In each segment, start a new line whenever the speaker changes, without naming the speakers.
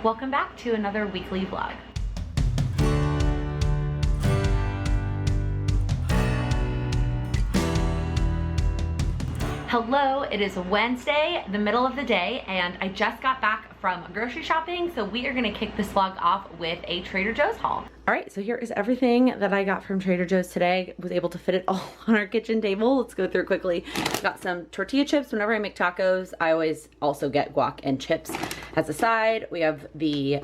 Welcome back to another weekly vlog. Hello, it is Wednesday, the middle of the day, and I just got back from grocery shopping, so we are gonna kick this vlog off with a Trader Joe's haul. All right, so here is everything that I got from Trader Joe's today. Was able to fit it all on our kitchen table. Let's go through it quickly. Got some tortilla chips. Whenever I make tacos, I always also get guac and chips as a side. We have the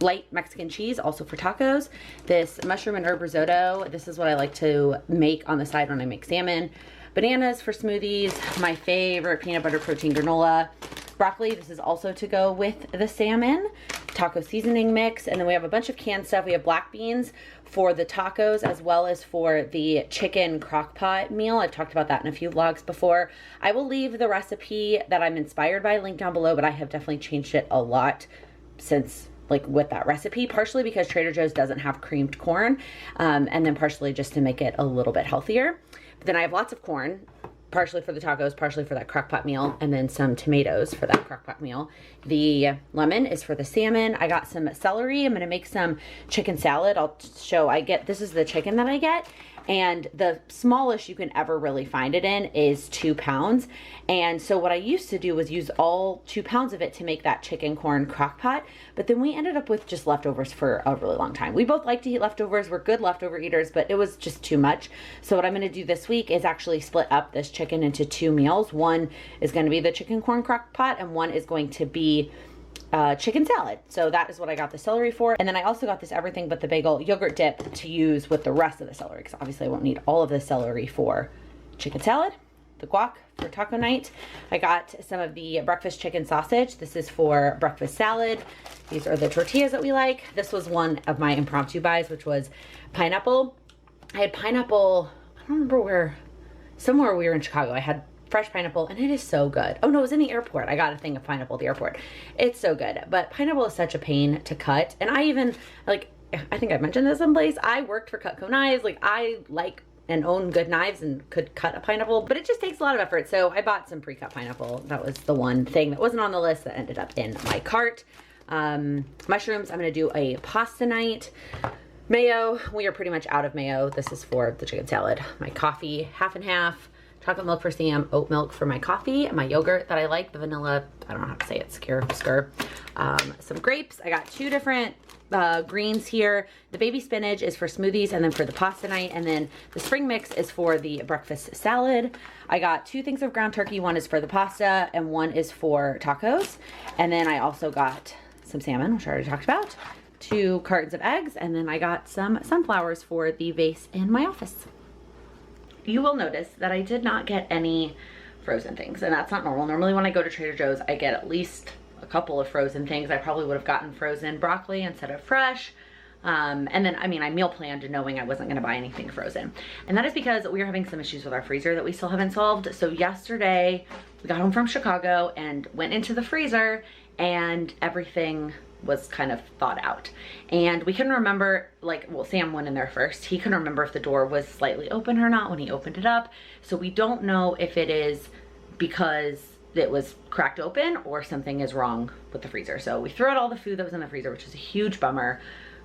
light Mexican cheese, also for tacos. This mushroom and herb risotto. This is what I like to make on the side when I make salmon. Bananas for smoothies. My favorite peanut butter protein granola. Broccoli, this is also to go with the salmon. Taco seasoning mix, and then we have a bunch of canned stuff. We have black beans for the tacos as well as for the chicken crock pot meal. I've talked about that in a few vlogs before. I will leave the recipe that I'm inspired by linked down below, but I have definitely changed it a lot since with that recipe, partially because Trader Joe's doesn't have creamed corn, and then partially just to make it a little bit healthier. But then I have lots of corn, partially for the tacos, partially for that crock pot meal, and then some tomatoes for that crock pot meal. The lemon is for the salmon. I got some celery. I'm gonna make some chicken salad. I'll show, this is the chicken that I get, and the smallest you can ever really find it in is 2 pounds. And so what I used to do was use all 2 pounds of it to make that chicken corn crock pot, but then we ended up with just leftovers for a really long time. We both like to eat leftovers. We're good leftover eaters, but it was just too much. So what I'm gonna do this week is actually split up this chicken into 2 meals. One is gonna be the chicken corn crock pot, and one is going to be chicken salad. So that is what I got the celery for. And then I also got this everything but the bagel yogurt dip to use with the rest of the celery, because obviously I won't need all of the celery for chicken salad. The guac for taco night. I got some of the breakfast chicken sausage. This is for breakfast salad. These are the tortillas that we like. This was one of my impromptu buys, which was pineapple. I had pineapple, I don't remember where, somewhere we were in Chicago. I had fresh pineapple, and it is so good. Oh no, it was in the airport. I got a thing of pineapple at the airport. It's so good, but pineapple is such a pain to cut. And I even, I think I mentioned this someplace, I worked for Cutco Knives. I like and own good knives and could cut a pineapple, but it just takes a lot of effort. So I bought some pre-cut pineapple. That was the one thing that wasn't on the list that ended up in my cart. Mushrooms, I'm gonna do a pasta night. Mayo, we are pretty much out of mayo. This is for the chicken salad. My coffee, half and half. Chocolate milk for Sam, oat milk for my coffee, my yogurt that I like, the vanilla, I don't know how to say it, skyr. Some grapes. I got 2 different greens here. The baby spinach is for smoothies and then for the pasta night, and then the spring mix is for the breakfast salad. I got 2 things of ground turkey. One is for the pasta and one is for tacos. And then I also got some salmon, which I already talked about, 2 cartons of eggs, and then I got some sunflowers for the vase in my office. You will notice that I did not get any frozen things, and that's not normal. Normally when I go to Trader Joe's, I get at least a couple of frozen things. I probably would have gotten frozen broccoli instead of fresh. And then, I meal planned knowing I wasn't gonna buy anything frozen. And that is because we are having some issues with our freezer that we still haven't solved. So yesterday, we got home from Chicago and went into the freezer, and everything was kind of thawed out, and we couldn't remember, Sam went in there first. He couldn't remember if the door was slightly open or not when he opened it up. So we don't know if it is because it was cracked open or something is wrong with the freezer. So we threw out all the food that was in the freezer, which is a huge bummer.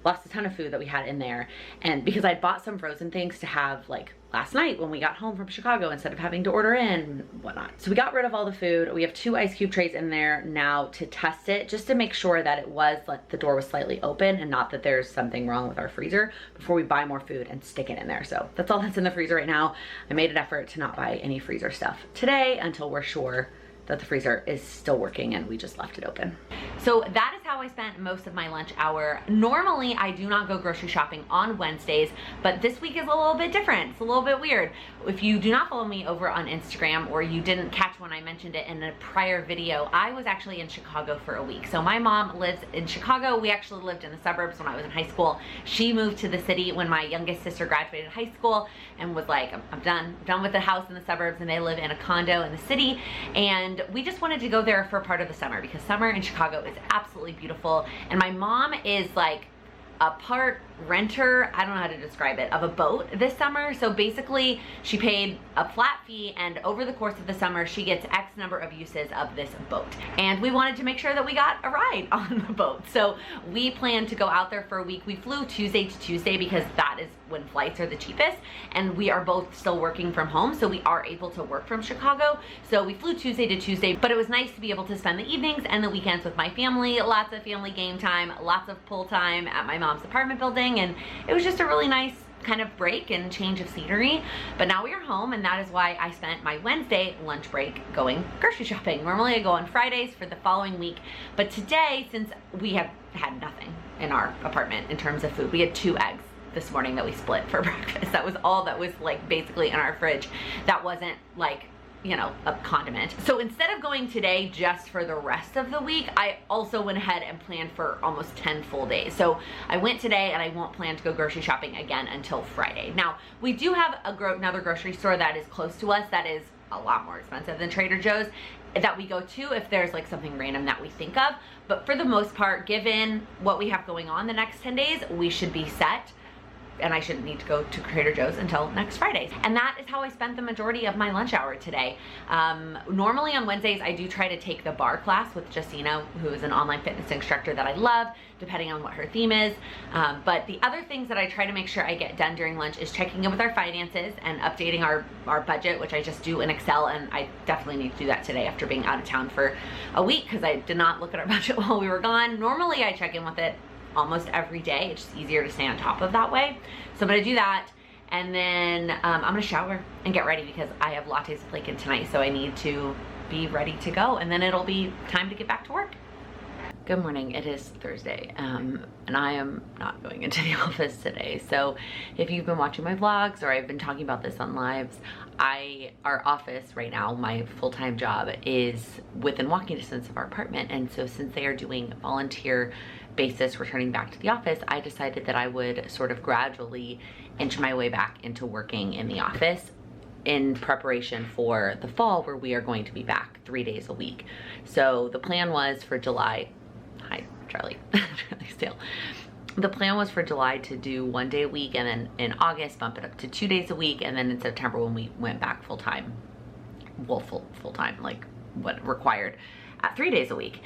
Lost a ton of food that we had in there, and because I bought some frozen things to have last night when we got home from Chicago instead of having to order in and whatnot. So we got rid of all the food. We have 2 ice cube trays in there now to test it, just to make sure that it was the door was slightly open and not that there's something wrong with our freezer before we buy more food and stick it in there. So that's all that's in the freezer right now. I made an effort to not buy any freezer stuff today until we're sure that the freezer is still working and we just left it open. So that is how I spent most of my lunch hour. Normally I do not go grocery shopping on Wednesdays, but this week is a little bit different. It's a little bit weird. If you do not follow me over on Instagram, or you didn't catch when I mentioned it in a prior video, I was actually in Chicago for a week. So my mom lives in Chicago. We actually lived in the suburbs when I was in high school. She moved to the city when my youngest sister graduated high school and was like, I'm done with the house in the suburbs, and they live in a condo in the city. And we just wanted to go there for part of the summer because summer in Chicago is absolutely beautiful. And my mom is a part renter, I don't know how to describe it, of a boat this summer. So basically she paid a flat fee, and over the course of the summer she gets X number of uses of this boat. And we wanted to make sure that we got a ride on the boat. So we planned to go out there for a week. We flew Tuesday to Tuesday because that is when flights are the cheapest, and we are both still working from home, so we are able to work from Chicago. So we flew Tuesday to Tuesday, but it was nice to be able to spend the evenings and the weekends with my family. Lots of family game time, lots of pool time at my mom's apartment building, and it was just a really nice kind of break and change of scenery. But now we are home, and that is why I spent my Wednesday lunch break going grocery shopping. Normally I go on Fridays for the following week, but today, since we have had nothing in our apartment in terms of food, we had 2 eggs this morning that we split for breakfast. That was all that was like basically in our fridge. That wasn't like, you know, a condiment. So instead of going today just for the rest of the week, I also went ahead and planned for almost 10 full days. So I went today, and I won't plan to go grocery shopping again until Friday. Now, we do have another grocery store that is close to us that is a lot more expensive than Trader Joe's that we go to if there's like something random that we think of. But for the most part, given what we have going on the next 10 days, we should be set, and I shouldn't need to go to Trader Joe's until next Friday. And that is how I spent the majority of my lunch hour today. Normally on Wednesdays, I do try to take the bar class with Justina, who is an online fitness instructor that I love, depending on what her theme is. But the other things that I try to make sure I get done during lunch is checking in with our finances and updating our budget, which I just do in Excel, and I definitely need to do that today after being out of town for a week because I did not look at our budget while we were gone. Normally I check in with it almost every day. It's just easier to stay on top of that way. So I'm gonna do that, and then I'm gonna shower and get ready because I have lattes with Laken tonight, so I need to be ready to go, and then it'll be time to get back to work. Good morning, it is Thursday, and I am not going into the office today. So if you've been watching my vlogs, or I've been talking about this on lives, our office right now, my full-time job, is within walking distance of our apartment. And so since they are doing volunteer basis returning back to the office, I decided that I would sort of gradually inch my way back into working in the office in preparation for the fall, where we are going to be back 3 days a week. So the plan was for July, hi Charlie, Charlie Steele. The plan was for July to do 1 day a week, and then in August bump it up to 2 days a week, and then in September when we went back full-time, well, full-time, like what required, at 3 days a week.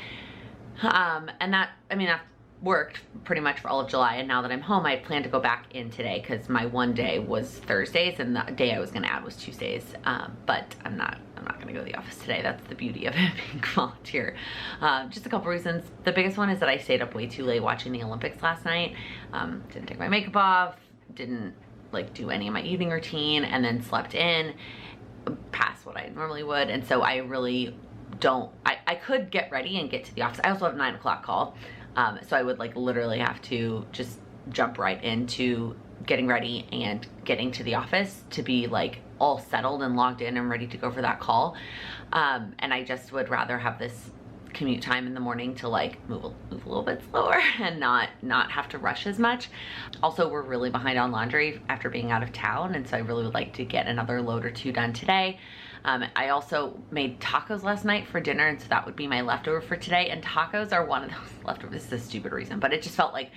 And that, I mean, that worked pretty much for all of July. And now that I'm home, I plan to go back in today because my 1 day was Thursdays, and the day I was going to add was Tuesdays. But I'm not going to go to the office today. That's the beauty of it being volunteer. Just a couple reasons. The biggest one is that I stayed up way too late watching the Olympics last night. Didn't take my makeup off, didn't like do any of my evening routine, and then slept in past what I normally would. And so I really don't, I could get ready and get to the office. I also have a 9 o'clock call. So I would like literally have to just jump right into getting ready and getting to the office to be like all settled and logged in and ready to go for that call. And I just would rather have this commute time in the morning to like move a little bit slower and not have to rush as much. Also, we're really behind on laundry after being out of town, and so I really would like to get another load or 2 done today. I also made tacos last night for dinner, and so that would be my leftover for today. And tacos are one of those leftovers. This is a stupid reason, but it just felt like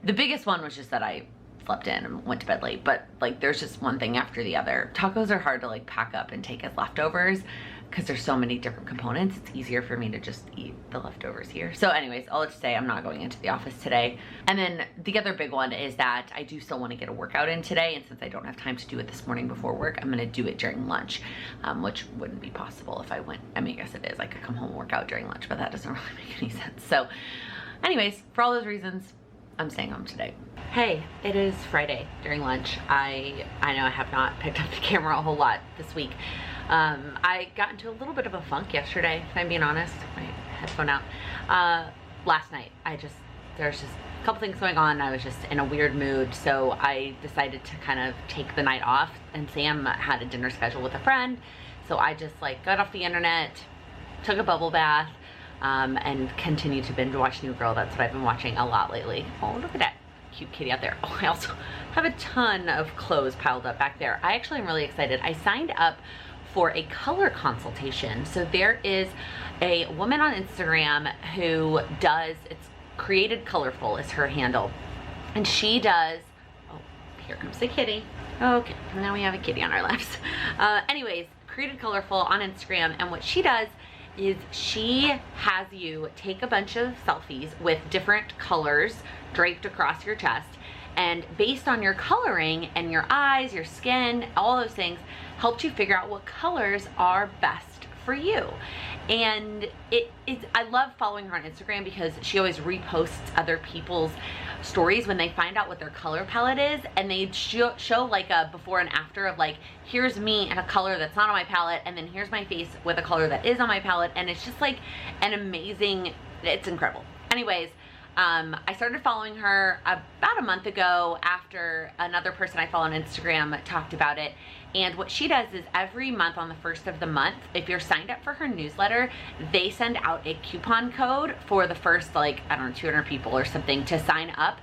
the biggest one was just that I slept in and went to bed late. But like there's just one thing after the other. Tacos are hard to like pack up and take as leftovers because there's so many different components. It's easier for me to just eat the leftovers here. So anyways, all to say, I'm not going into the office today. And then the other big one is that I do still want to get a workout in today. And since I don't have time to do it this morning before work, I'm going to do it during lunch, which wouldn't be possible if I went. I mean, I guess it is. I could come home and work out during lunch, but that doesn't really make any sense. So anyways, for all those reasons, I'm staying home today. Hey, it is Friday during lunch. I know I have not picked up the camera a whole lot this week. I got into a little bit of a funk yesterday, if I'm being honest. My headphone out. Last night, there's just a couple things going on. I was just in a weird mood, so I decided to kind of take the night off, and Sam had a dinner schedule with a friend, so I just like got off the internet, took a bubble bath, and continued to binge watch New Girl. That's what I've been watching a lot lately. Oh, look at that cute kitty out there. Oh, I also have a ton of clothes piled up back there. I actually am really excited. I signed up for a color consultation. So there is a woman on Instagram who does, it's Created Colorful is her handle. And she does, oh, here comes the kitty. Okay, now we have a kitty on our laps. Anyways, Created Colorful on Instagram, and what she does is she has you take a bunch of selfies with different colors draped across your chest, and based on your coloring and your eyes, your skin, all those things, helped you figure out what colors are best for you. And I love following her on Instagram because she always reposts other people's stories when they find out what their color palette is, and they show like a before and after of like, here's me in a color that's not on my palette, and then here's my face with a color that is on my palette, and it's just like an amazing, it's incredible. Anyways, I started following her about a month ago after another person I follow on Instagram talked about it. And what she does is every month on the first of the month, if you're signed up for her newsletter, they send out a coupon code for the first, like, I don't know, 200 people or something to sign up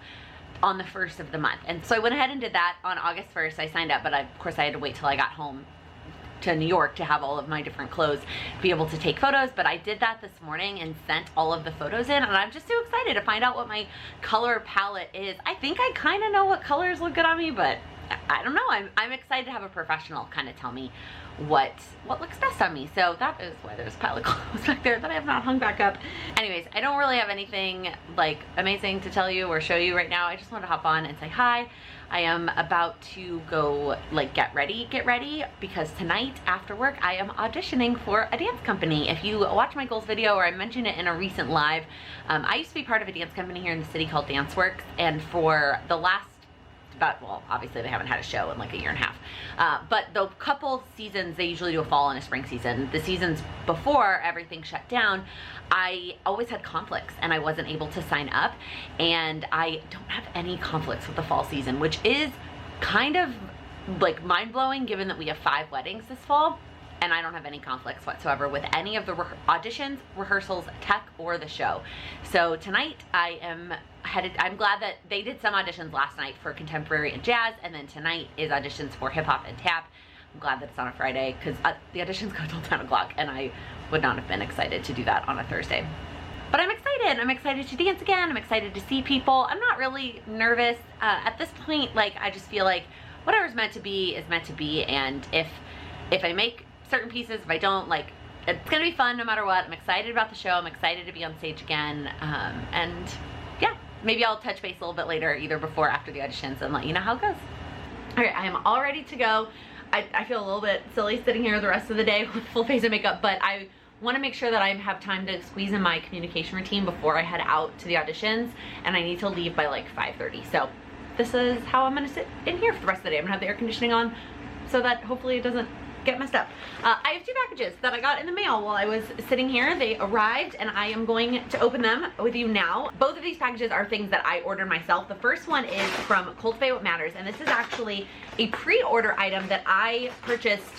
on the first of the month. And so I went ahead and did that on August 1st. I signed up, but of course I had to wait till I got home to New York to have all of my different clothes to be able to take photos. But I did that this morning and sent all of the photos in, and I'm just so excited to find out what my color palette is. I think I kind of know what colors look good on me, but I don't know. I'm excited to have a professional kind of tell me what looks best on me. So that is why there's a pile of clothes back there that I have not hung back up. Anyways, I don't really have anything like amazing to tell you or show you right now. I just wanted to hop on and say hi. I am about to go like get ready because tonight after work I am auditioning for a dance company. If you watch my goals video, or I mentioned it in a recent live, I used to be part of a dance company here in the city called DanceWorks, and for the last well, obviously they haven't had a show in like a year and a half, but the couple seasons, they usually do a fall and a spring season. The seasons before everything shut down, I always had conflicts and I wasn't able to sign up, and I don't have any conflicts with the fall season, which is kind of like mind-blowing given that we have 5 weddings this fall, and I don't have any conflicts whatsoever with any of the auditions, rehearsals, tech, or the show. So tonight I am headed, I'm glad that they did some auditions last night for contemporary and jazz, and then tonight is auditions for hip hop and tap. I'm glad that it's on a Friday because the auditions go till 10 o'clock, and I would not have been excited to do that on a Thursday. But I'm excited. I'm excited to dance again. I'm excited to see people. I'm not really nervous. At this point, like, I just feel like whatever's meant to be is meant to be, and if I make certain pieces, if I don't, like, it's gonna be fun no matter what. I'm excited about the show. I'm excited to be on stage again, and yeah, maybe I'll touch base a little bit later, either before or after the auditions, and let you know how it goes. Okay, I am all ready to go. I feel a little bit silly sitting here the rest of the day with full face of makeup, but I want to make sure that I have time to squeeze in my communication routine before I head out to the auditions, and I need to leave by like 5:30. So this is how I'm gonna sit in here for the rest of the day. I'm gonna have the air conditioning on so that hopefully it doesn't get messed up. I have 2 packages that I got in the mail while I was sitting here. They arrived and I am going to open them with you now. Both of these packages are things that I ordered myself. The first one is from Cultivate What Matters, and this is actually a pre-order item that I purchased,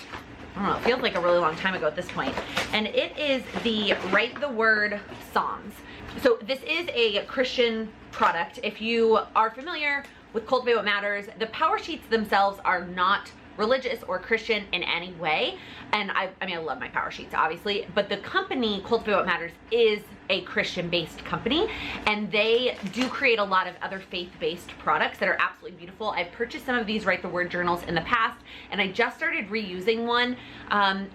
I don't know, it feels like a really long time ago at this point. And it is the Write the Word Psalms. So this is a Christian product. If you are familiar with Cultivate What Matters, the power sheets themselves are not religious or Christian in any way, and I mean, I love my power sheets obviously, but the company Cultivate What Matters is a Christian-based company, and they do create a lot of other faith-based products that are absolutely beautiful. I've purchased some of these Write the Word journals in the past, and I just started reusing one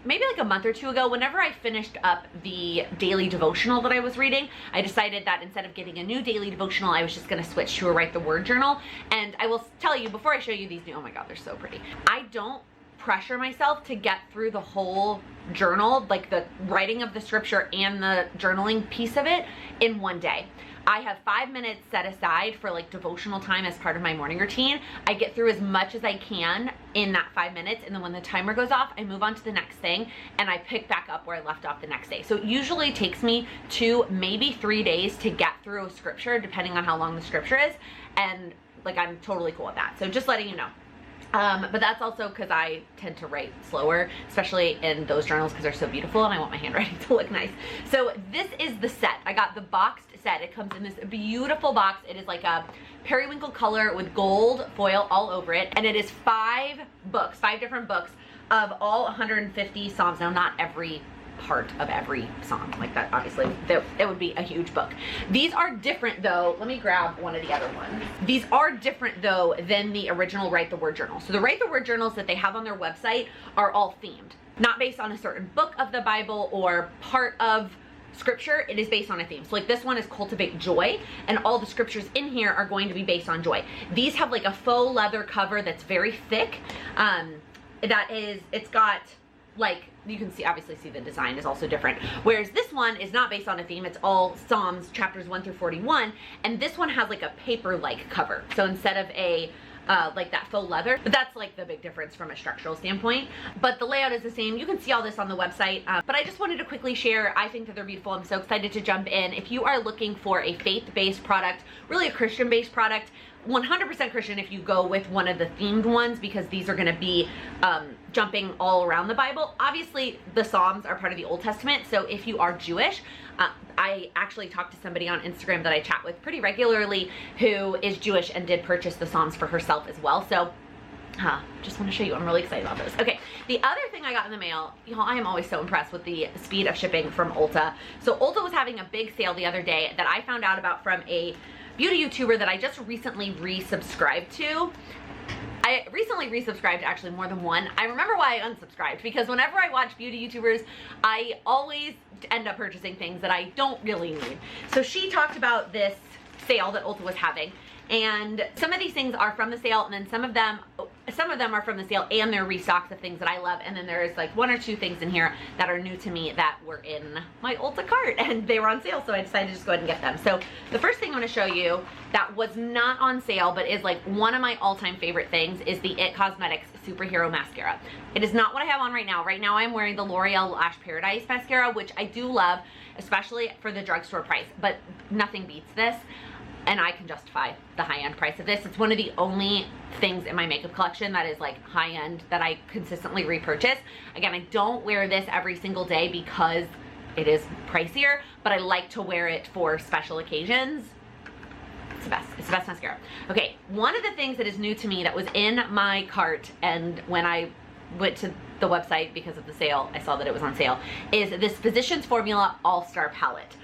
maybe like a month or 2 ago. Whenever I finished up the daily devotional that I was reading, I decided that instead of getting a new daily devotional, I was just going to switch to a Write the Word journal. And I will tell you, before I show you these new, oh my god, they're so pretty, I don't pressure myself to get through the whole journal, like the writing of the scripture and the journaling piece of it, in one day. I have 5 minutes set aside for like devotional time as part of my morning routine. I get through as much as I can in that 5 minutes, and then when the timer goes off, I move on to the next thing and I pick back up where I left off the next day. So it usually takes me 2, maybe 3 days to get through a scripture, depending on how long the scripture is, and like, I'm totally cool with that. So just letting you know. But that's also because I tend to write slower, especially in those journals, because they're so beautiful and I want my handwriting to look nice. So this is the set. I got the boxed set. It comes in this beautiful box. It is like a periwinkle color with gold foil all over it, and it is 5 books, 5 different books of all 150 Psalms. Now, not every part of every psalm. Like that, obviously, it would be a huge book. These are different though. Let me grab one of the other ones. These are different though than the original Write the Word journal. So the Write the Word journals that they have on their website are all themed, not based on a certain book of the Bible or part of scripture. It is based on a theme. So like this one is Cultivate Joy, and all the scriptures in here are going to be based on joy. These have like a faux leather cover that's very thick. It's got like, you can see, obviously see the design is also different. Whereas this one is not based on a theme. It's all Psalms chapters 1 through 41. And this one has like a paper-like cover. So instead of a like that faux leather, but that's like the big difference from a structural standpoint. But the layout is the same. You can see all this on the website, but I just wanted to quickly share. I think that they're beautiful. I'm so excited to jump in. If you are looking for a faith-based product, really a Christian-based product, 100% Christian if you go with one of the themed ones, because these are going to be jumping all around the Bible. Obviously, the Psalms are part of the Old Testament, so if you are Jewish, I actually talked to somebody on Instagram that I chat with pretty regularly who is Jewish and did purchase the Psalms for herself as well. So just want to show you, I'm really excited about this. Okay, the other thing I got in the mail, y'all, I am always so impressed with the speed of shipping from Ulta. So Ulta was having a big sale the other day that I found out about from a beauty YouTuber that I just recently resubscribed to. I recently resubscribed to actually more than one. I remember why I unsubscribed, because whenever I watch beauty YouTubers, I always end up purchasing things that I don't really need. So she talked about this sale that Ulta was having, and some of these things are from the sale, and then some of them are from the sale and they're restocks of things that I love, and then there's like one or two things in here that are new to me that were in my Ulta cart and they were on sale, so I decided to just go ahead and get them. So the first thing I'm going to show you that was not on sale but is like one of my all-time favorite things is the It Cosmetics Superhero Mascara. It is not what I have on right now. Right now I'm wearing the L'Oreal Lash Paradise Mascara, which I do love, especially for the drugstore price, but nothing beats this. And I can justify the high-end price of this. It's one of the only things in my makeup collection that is like high-end that I consistently repurchase. Again, I don't wear this every single day because it is pricier, but I like to wear it for special occasions. It's the best. It's the best mascara. Okay, one of the things that is new to me that was in my cart, and when I went to the website because of the sale, I saw that it was on sale, is this Physicians Formula All-Star Palette.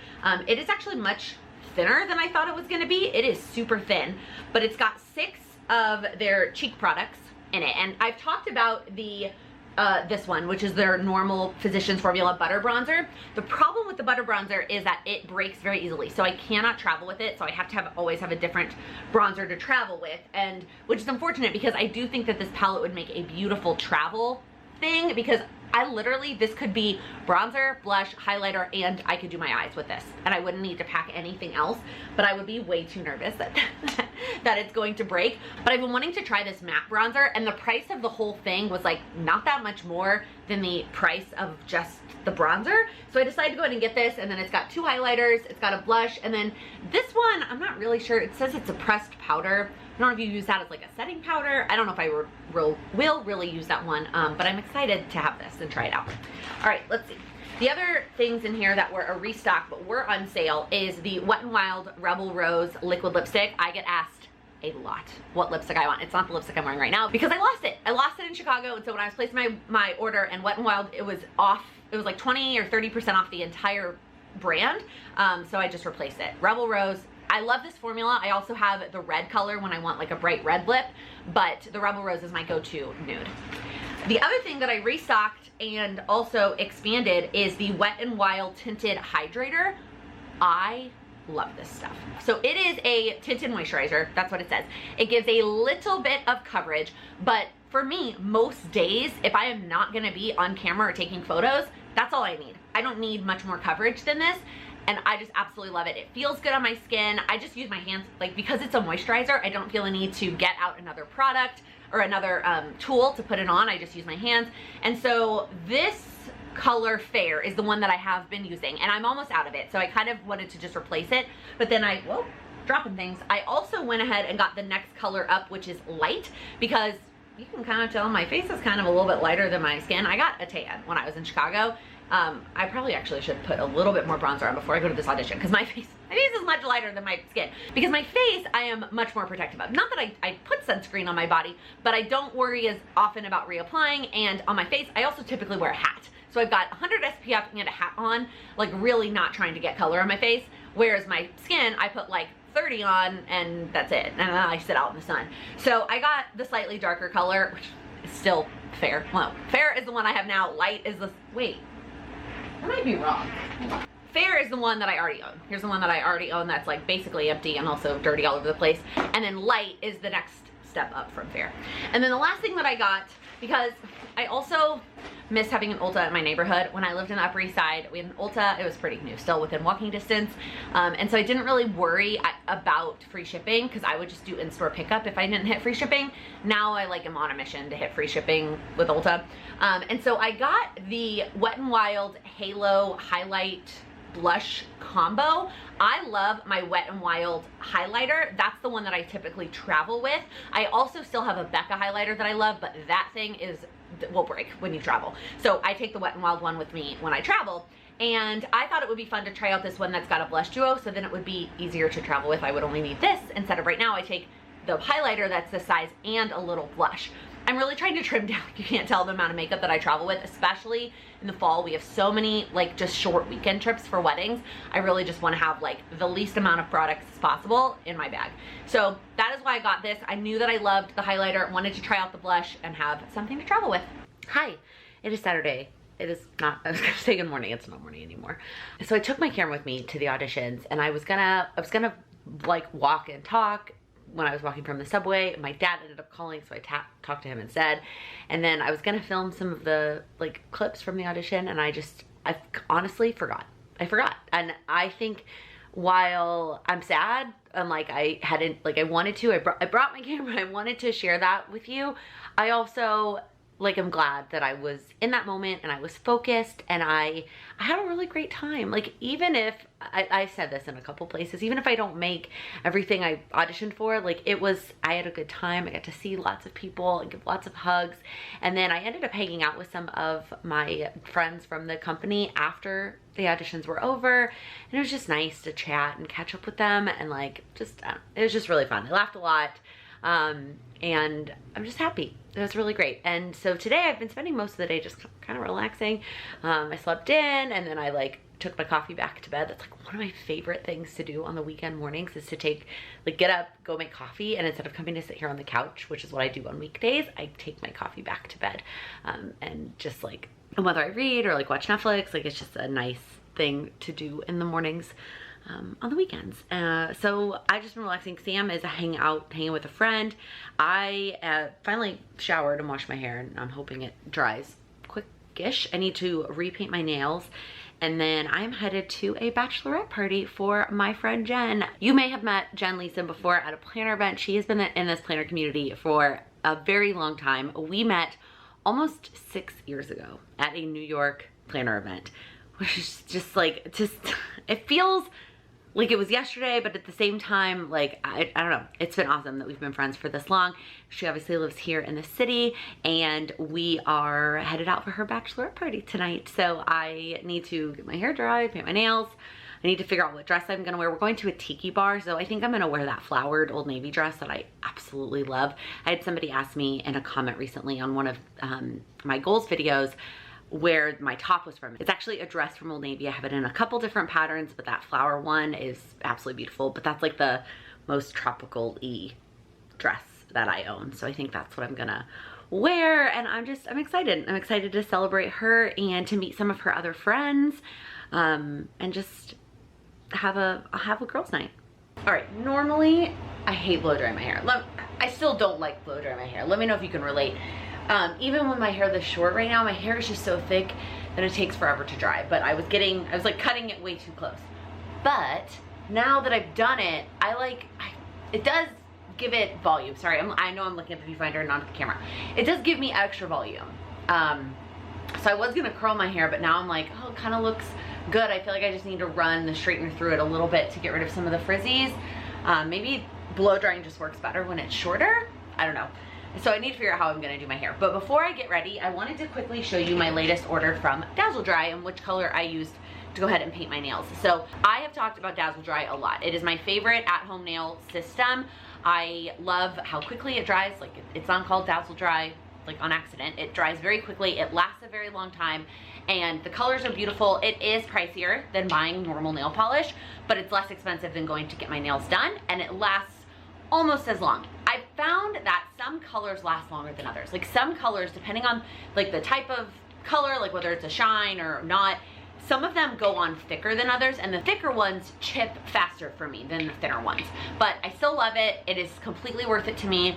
It is actually much thinner than I thought it was going to be. It is super thin, but it's got 6 of their cheek products in it. And I've talked about the this one, which is their normal Physicians Formula Butter Bronzer. The problem with the Butter Bronzer is that it breaks very easily, so I cannot travel with it, so I have to always have a different bronzer to travel with, and which is unfortunate because I do think that this palette would make a beautiful travel thing, because I literally, this could be bronzer, blush, highlighter, and I could do my eyes with this, and I wouldn't need to pack anything else, but I would be way too nervous that it's going to break. But I've been wanting to try this matte bronzer, and the price of the whole thing was like not that much more than the price of just the bronzer. So I decided to go ahead and get this, and then it's got 2 highlighters, it's got a blush, and then this one, I'm not really sure, it says it's a pressed powder. I don't know if you use that as like a setting powder. I don't know if I will really use that one, but I'm excited to have this and try it out. All right, let's see. The other things in here that were a restock but were on sale is the Wet n Wild Rebel Rose liquid lipstick. I get asked a lot what lipstick I want. It's not the lipstick I'm wearing right now because I lost it. I lost it in Chicago, and so when I was placing my order and Wet n Wild, it was off. It was like 20 or 30% off the entire brand, so I just replaced it. Rebel Rose. I love this formula. I also have the red color when I want like a bright red lip, but the Rebel Rose is my go-to nude. The other thing that I restocked and also expanded is the Wet n Wild Tinted Hydrator. I love this stuff. So it is a tinted moisturizer. That's what it says. It gives a little bit of coverage, but for me, most days, if I am not gonna be on camera or taking photos, that's all I need. I don't need much more coverage than this, and I just absolutely love it. It feels good on my skin. I just use my hands, like because it's a moisturizer, I don't feel a need to get out another product or another tool to put it on. I just use my hands. And so this color Fair is the one that I have been using, and I'm almost out of it, so I kind of wanted to just replace it, but then whoa, dropping things. I also went ahead and got the next color up, which is Light, because you can kind of tell my face is kind of a little bit lighter than my skin. I got a tan when I was in Chicago. I probably actually should put a little bit more bronzer on before I go to this audition, because my face is much lighter than my skin. Because my face, I am much more protective of. Not that I put sunscreen on my body, but I don't worry as often about reapplying, and on my face, I also typically wear a hat. So I've got 100 SPF and a hat on, like really not trying to get color on my face. Whereas my skin, I put like 30 on and that's it. And then I sit out in the sun. So I got the slightly darker color, which is still fair. Well, fair is the one I have now. Light is the, wait, I might be wrong. Fair is the one that I already own. Here's the one that I already own that's like basically empty and also dirty all over the place. And then light is the next step up from fair. And then the last thing that I got, because I also miss having an Ulta in my neighborhood. When I lived in the Upper East Side, we had an Ulta. It was pretty new, still within walking distance. And so I didn't really worry about free shipping because I would just do in-store pickup if I didn't hit free shipping. Now I like am on a mission to hit free shipping with Ulta. And so I got the Wet n Wild Halo Highlight Blush combo. I love my Wet n Wild highlighter. That's the one that I typically travel with. I also still have a Becca highlighter that I love, but that thing will break when you travel. So I take the Wet n Wild one with me when I travel. And I thought it would be fun to try out this one that's got a blush duo, so then it would be easier to travel with. I would only need this instead of right now I take the highlighter that's this size and a little blush. I'm really trying to trim down, you can't tell, the amount of makeup that I travel with, especially in the fall. We have so many like just short weekend trips for weddings. I really just want to have like the least amount of products as possible in my bag. So that is why I got this. I knew that I loved the highlighter, wanted to try out the blush and have something to travel with. Hi, it is Saturday. It is not, I was gonna say good morning, it's not morning anymore. So I took my camera with me to the auditions and I was gonna like walk and talk. When I was walking from the subway, my dad ended up calling, so I talked to him instead. And then I was gonna film some of the like clips from the audition, and I honestly forgot. I forgot. And I think while I'm sad, and like I wanted to, I brought my camera, I wanted to share that with you. I also like I'm glad that I was in that moment and I was focused and I had a really great time. Like even if I said this in a couple places, even if I don't make everything I auditioned for, like I had a good time. I got to see lots of people and give lots of hugs. And then I ended up hanging out with some of my friends from the company after the auditions were over. And it was just nice to chat and catch up with them. And like, it was just really fun. I laughed a lot. And I'm just happy. It was really great. And so today I've been spending most of the day just kind of relaxing. I slept in and then I like took my coffee back to bed. That's like one of my favorite things to do on the weekend mornings is to get up, go make coffee, and instead of coming to sit here on the couch, which is what I do on weekdays, I take my coffee back to bed. And just like, whether I read or like watch Netflix, like it's just a nice thing to do in the mornings. On the weekends. So I just been relaxing. Sam is hanging with a friend. I finally showered and washed my hair and I'm hoping it dries quick-ish. I need to repaint my nails and then I'm headed to a bachelorette party for my friend Jen. You may have met Jen Leeson before at a planner event. She has been in this planner community for a very long time. We met almost 6 years ago at a New York planner event, which is just like, it feels like it was yesterday, but at the same time, like, I don't know. It's been awesome that we've been friends for this long. She obviously lives here in the city and we are headed out for her bachelorette party tonight. So I need to get my hair dried, paint my nails. I need to figure out what dress I'm gonna wear. We're going to a tiki bar, so I think I'm gonna wear that flowered Old Navy dress that I absolutely love. I had somebody ask me in a comment recently on one of my goals videos where my top was from. It's actually a dress from Old Navy. I have it in a couple different patterns, but that flower one is absolutely beautiful. But that's like the most tropical-y dress that I own. So I think that's what I'm gonna wear. And I'm excited. I'm excited to celebrate her and to meet some of her other friends and just have a girls' night. All right, normally I hate blow drying my hair. I still don't like blow drying my hair. Let me know if you can relate. Even when my hair this short right now, my hair is just so thick that it takes forever to dry. But I was like cutting it way too close. But now that I've done it, it does give it volume. Sorry, I know I'm looking at the viewfinder and not at the camera. It does give me extra volume. So I was gonna curl my hair, but now I'm like, oh, it kind of looks good. I feel like I just need to run the straightener through it a little bit to get rid of some of the frizzies. Maybe blow drying just works better when it's shorter. I don't know. So I need to figure out how I'm gonna do my hair. But before I get ready, I wanted to quickly show you my latest order from Dazzle Dry and which color I used to go ahead and paint my nails. So I have talked about Dazzle Dry a lot. It is my favorite at-home nail system. I love how quickly it dries. Like it's on called Dazzle Dry. like on accident. It dries very quickly, it lasts a very long time, and the colors are beautiful. It is pricier than buying normal nail polish, but it's less expensive than going to get my nails done, and it lasts almost as long. I've found that some colors last longer than others. Like some colors, depending on like the type of color, like whether it's a shine or not, some of them go on thicker than others, and the thicker ones chip faster for me than the thinner ones. But I still love it. It is completely worth it to me.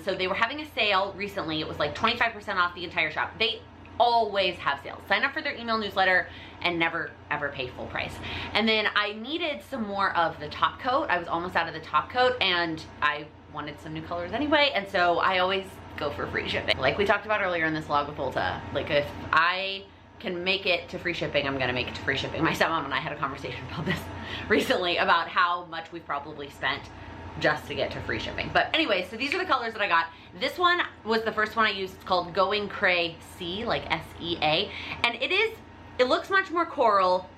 So they were having a sale recently. It was like 25% off the entire shop. They always have sales. Sign up for their email newsletter and never ever pay full price. And then I needed some more of the top coat. I was almost out of the top coat, and I wanted some new colors anyway, and so I always go for free shipping. Like we talked about earlier in this vlog with Ulta, like if I can make it to free shipping, I'm gonna make it to free shipping. My stepmom and I had a conversation about this recently, about how much we've probably spent just to get to free shipping. But anyway, so these are the colors that I got. This one was the first one I used. It's called Going Cray C, like S-E-A, and it looks much more coral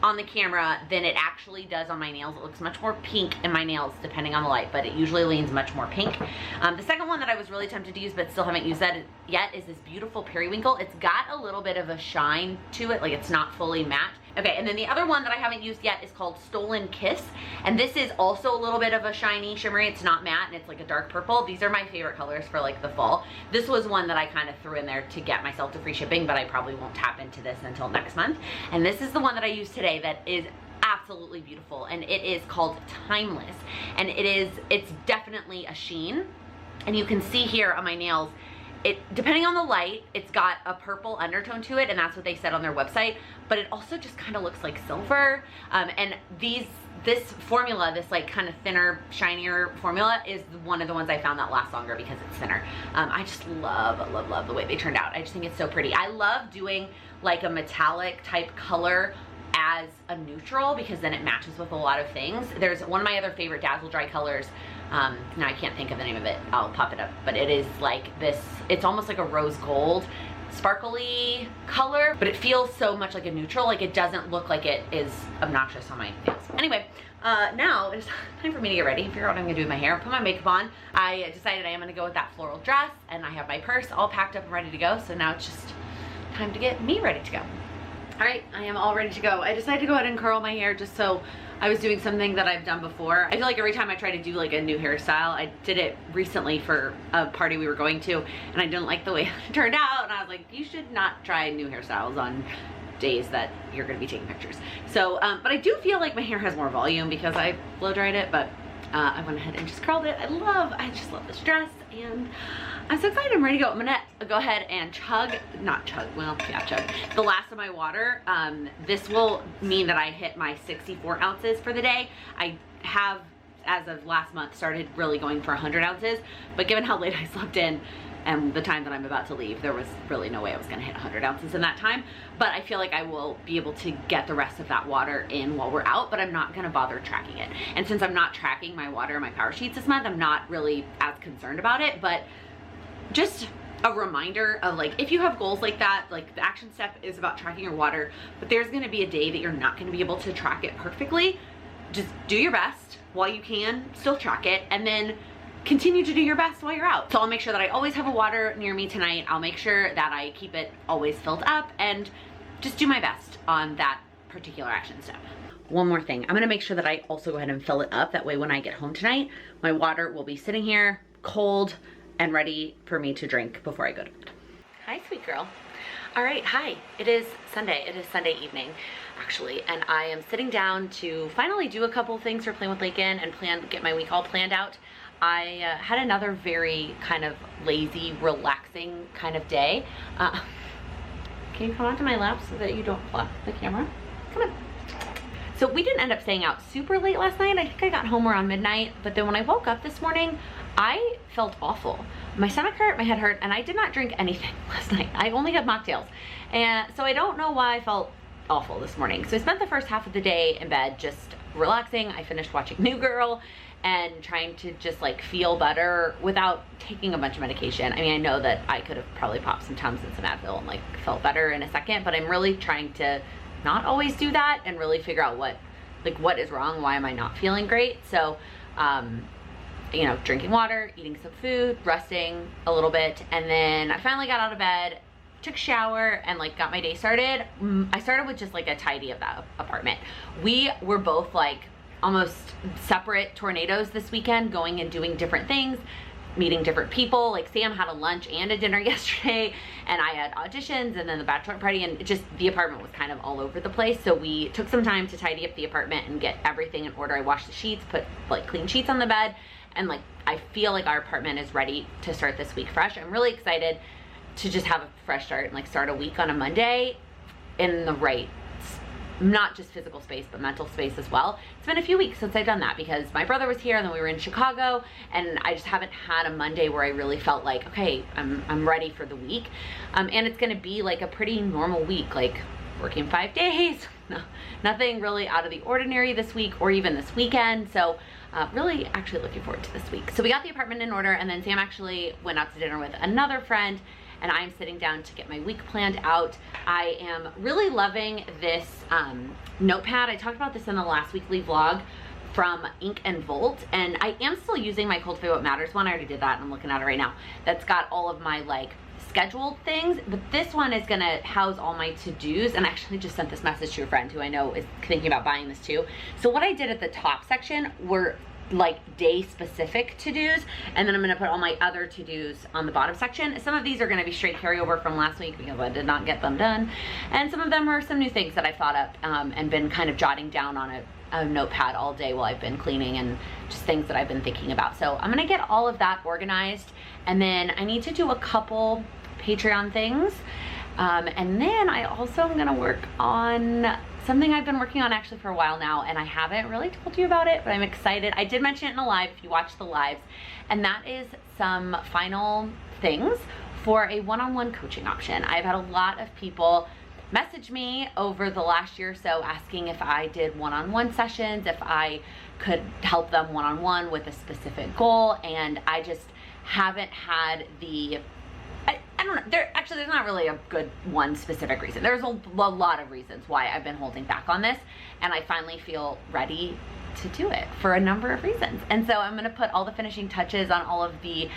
on the camera than it actually does on my nails. It looks much more pink in my nails depending on the light, but it usually leans much more pink. The second one that I was really tempted to use but still haven't used that yet is this beautiful periwinkle. It's got a little bit of a shine to it, like it's not fully matte. Okay, and then the other one that I haven't used yet is called Stolen Kiss, and this is also a little bit of a shiny, shimmery. It's not matte, and it's like a dark purple. These are my favorite colors for like the fall. This was one that I kind of threw in there to get myself to free shipping, but I probably won't tap into this until next month. And this is the one that I used today that is absolutely beautiful, and it is called Timeless, and it's definitely a sheen, and you can see here on my nails, depending on the light, it's got a purple undertone to it, and that's what they said on their website, but it also just kind of looks like silver. And this formula, this like kind of thinner, shinier formula, is one of the ones I found that lasts longer because it's thinner. I just love the way they turned out. I just think it's so pretty. I love doing like a metallic type color as a neutral because then it matches with a lot of things. There's one of my other favorite Dazzle Dry colors. Now I can't think of the name of it. I'll pop it up, but it is like this, it's almost like a rose gold sparkly color, but it feels so much like a neutral. Like it doesn't look like it is obnoxious on my nails. Anyway, now it's time for me to get ready, figure out what I'm gonna do with my hair, put my makeup on. I decided I am gonna go with that floral dress, and I have my purse all packed up and ready to go. So now it's just time to get me ready to go. All right, I am all ready to go. I decided to go ahead and curl my hair just so I was doing something that I've done before. I feel like every time I try to do like a new hairstyle, I did it recently for a party we were going to, and I didn't like the way it turned out, and I was like, you should not try new hairstyles on days that you're gonna be taking pictures. So, but I do feel like my hair has more volume because I blow dried it, but I went ahead and just curled it. I just love this dress, and I'm so excited. I'm ready to go. I'm gonna go ahead and chug the last of my water. This will mean that I hit my 64 ounces for the day. I have, as of last month, started really going for 100 ounces, but given how late I slept in and the time that I'm about to leave, there was really no way I was gonna hit 100 ounces in that time. But I feel like I will be able to get the rest of that water in while we're out, but I'm not gonna bother tracking it. And since I'm not tracking my water in my Power Sheets this month, I'm not really as concerned about it, but just a reminder of like, if you have goals like that, like the action step is about tracking your water, but there's gonna be a day that you're not gonna be able to track it perfectly. Just do your best while you can, still track it, and then continue to do your best while you're out. So I'll make sure that I always have a water near me tonight. I'll make sure that I keep it always filled up and just do my best on that particular action step. One more thing, I'm gonna make sure that I also go ahead and fill it up. That way when I get home tonight, my water will be sitting here cold and ready for me to drink before I go to bed. Hi, sweet girl. All right, hi. It is Sunday. It is Sunday evening, actually, and I am sitting down to finally do a couple things for Playing with Laken and get my week all planned out. I had another very kind of lazy, relaxing kind of day. Can you come onto my lap so that you don't flap the camera? Come on. So we didn't end up staying out super late last night. I think I got home around midnight, but then when I woke up this morning, I felt awful. My stomach hurt, my head hurt, and I did not drink anything last night. I only had mocktails. And so I don't know why I felt awful this morning. So I spent the first half of the day in bed just relaxing. I finished watching New Girl and trying to just like feel better without taking a bunch of medication. I mean, I know that I could have probably popped some Tums and some Advil and like felt better in a second, but I'm really trying to not always do that and really figure out what is wrong, why am I not feeling great. So you know, drinking water, eating some food, resting a little bit, and then I finally got out of bed, took a shower, and like got my day started. I started with just like a tidy of that apartment. We were both like almost separate tornadoes this weekend, going and doing different things, meeting different people. Like Sam had a lunch and a dinner yesterday, and I had auditions and then the bachelorette party, and just the apartment was kind of all over the place. So we took some time to tidy up the apartment and get everything in order. I washed the sheets, put like clean sheets on the bed, and like I feel like our apartment is ready to start this week fresh. I'm really excited to just have a fresh start and like start a week on a Monday in the right, not just physical space, but mental space as well. It's been a few weeks since I've done that because my brother was here and then we were in Chicago, and I just haven't had a Monday where I really felt like, okay, I'm ready for the week. And it's gonna be like a pretty normal week, like working 5 days, no, nothing really out of the ordinary this week or even this weekend. So really actually looking forward to this week. So we got the apartment in order, and then Sam actually went out to dinner with another friend, and I'm sitting down to get my week planned out. I am really loving this notepad. I talked about this in the last weekly vlog from Ink and Volt, and I am still using my Cultivate What Matters one. I already did that and I'm looking at it right now. That's got all of my like scheduled things, but this one is gonna house all my to-dos. And I actually just sent this message to a friend who I know is thinking about buying this too. So what I did at the top section were like day specific to-dos, and then I'm gonna put all my other to-dos on the bottom section. Some of these are gonna be straight carryover from last week because I did not get them done, and some of them are some new things that I've thought up and been kind of jotting down on a notepad all day while I've been cleaning, and just things that I've been thinking about. So I'm gonna get all of that organized, and then I need to do a couple Patreon things, and then I also am gonna work on something I've been working on actually for a while now, and I haven't really told you about it, but I'm excited. I did mention it in a live if you watch the lives, and that is some final things for a one-on-one coaching option. I've had a lot of people message me over the last year or so asking if I did one-on-one sessions, if I could help them one-on-one with a specific goal, and I just haven't had the, I don't know, there's not really a good one specific reason. There's a lot of reasons why I've been holding back on this, and I finally feel ready to do it for a number of reasons. And so I'm gonna put all the finishing touches on all of the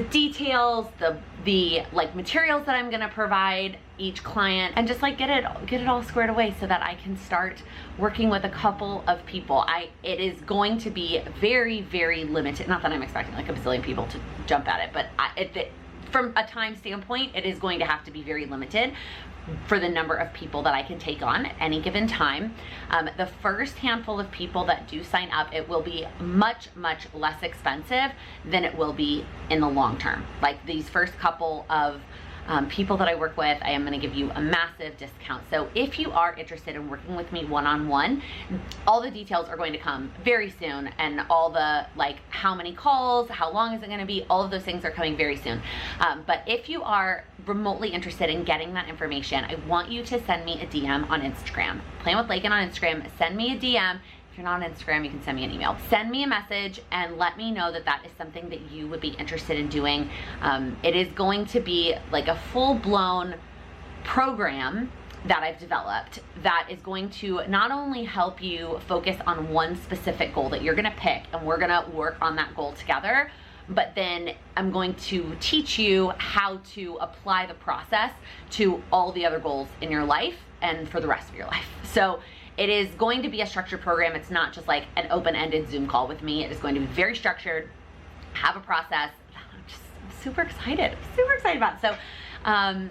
details, the like materials that I'm gonna provide each client, and just like get it all squared away so that I can start working with a couple of people. It is going to be very, very limited. Not that I'm expecting like a bazillion people to jump at it, but from a time standpoint, it is going to have to be very limited for the number of people that I can take on at any given time. The first handful of people that do sign up, it will be much, much less expensive than it will be in the long term. Like these first couple of people that I work with, I am gonna give you a massive discount. So if you are interested in working with me one-on-one, all the details are going to come very soon, and all the like how many calls, how long is it gonna be, all of those things are coming very soon. But if you are remotely interested in getting that information, I want you to send me a DM on Instagram. Plan with Laken on Instagram, send me a DM. If you're not on Instagram, you can send me an email. Send me a message and let me know that that is something that you would be interested in doing. It is going to be like a full-blown program that I've developed that is going to not only help you focus on one specific goal that you're gonna pick, and we're gonna work on that goal together, but then I'm going to teach you how to apply the process to all the other goals in your life and for the rest of your life. So it is going to be a structured program. It's not just like an open-ended Zoom call with me. It is going to be very structured, have a process. I'm super excited about it. So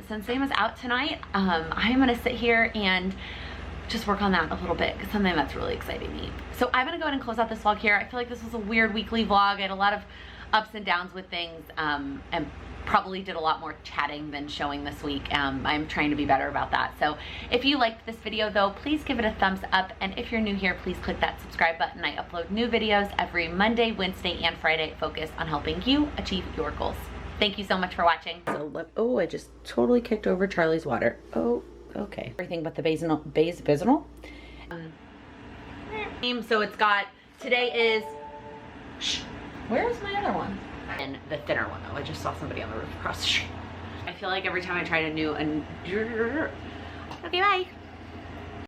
since Sam is out tonight, I'm gonna sit here and just work on that a little bit, because something that's really exciting me. So I'm gonna go ahead and close out this vlog here. I feel like this was a weird weekly vlog. I had a lot of ups and downs with things, and probably did a lot more chatting than showing this week. I'm trying to be better about that. So if you liked this video though, please give it a thumbs up, and if you're new here, please click that subscribe button. I upload new videos every Monday, Wednesday, and Friday focused on helping you achieve your goals. Thank you so much for watching. So look, oh, I just totally kicked over Charlie's water. Oh, okay. Everything but the basil. So it's got, today is, where's my other one? And the thinner one though. I just saw somebody on the roof across the street. I feel like every time I try to okay, bye.